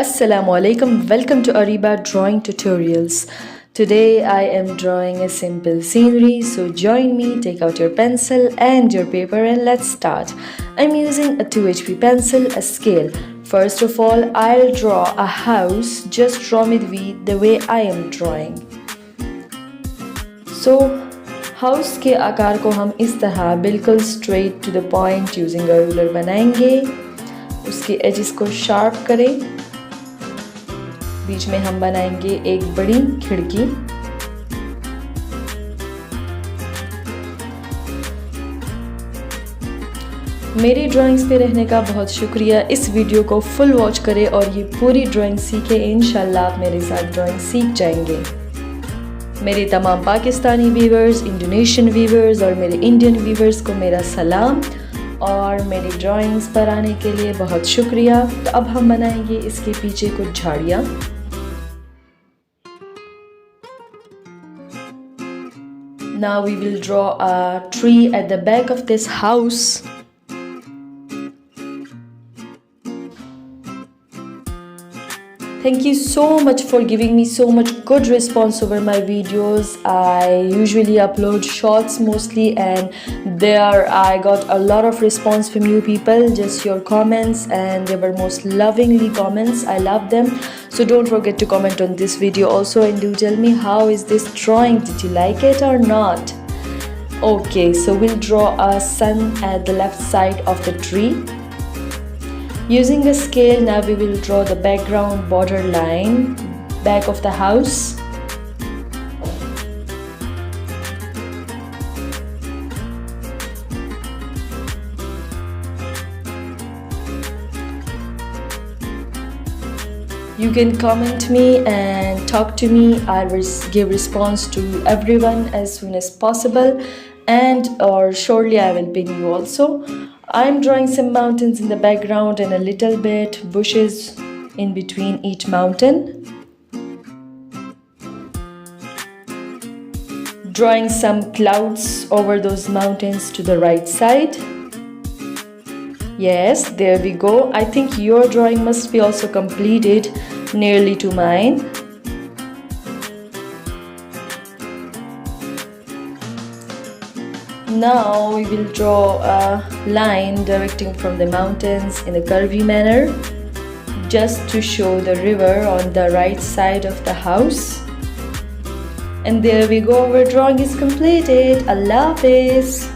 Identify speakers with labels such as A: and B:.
A: Assalamu alaikum, welcome to Ariba Drawing Tutorials. Today I am drawing a simple scenery, so join me, take out your pencil and your paper and let's start. I'm using a 2HP pencil, a scale. First of all, I'll draw a house, just draw with me the way I am drawing. So, house के आकार को हम इस तरह बिल्कुल straight to the point using a ruler बनाएंगे. उसके edges को sharp करें. बीच में हम बनाएंगे एक बड़ी खिड़की. मेरी ड्राइंग्स पे रहने का बहुत शुक्रिया. इस वीडियो को फुल वॉच करें और ये पूरी ड्राइंग सीखें. इंशाल्लाह आप मेरे साथ ड्राइंग सीख जाएंगे. मेरे तमाम पाकिस्तानी व्यूवर्स, इंडोनेशियन व्यूवर्स और मेरे इंडियन व्यूवर्स को मेरा सलाम और मेरी ड्राइंग्स पर आने के लिए बहुत शुक्रिया. तो अब हम बनाएंगे इसके पीछे कुछ झाड़ियाँ. Now we will draw a tree at the back of this house. Thank you so much for giving me so much good response over my videos. I usually upload shorts mostly and there I got a lot of response from you people, just your comments, and they were most lovingly comments. I love them. So don't forget to comment on this video also and do tell me how is this drawing. Did you like it or not? Okay, so we'll draw a sun at the left side of the tree. Using a scale, now we will draw the background border line, back of the house. You can comment me and talk to me. I will give response to everyone as soon as possible, and or shortly I will pin you also. I'm drawing some mountains in the background and a little bit bushes in between each mountain. Drawing some clouds over those mountains to the right side. Yes, there we go. I think your drawing must be also completed nearly to mine. Now we will draw a line directing from the mountains in a curvy manner, just to show the river on the right side of the house. And there we go, our drawing is completed. Allah Hafiz.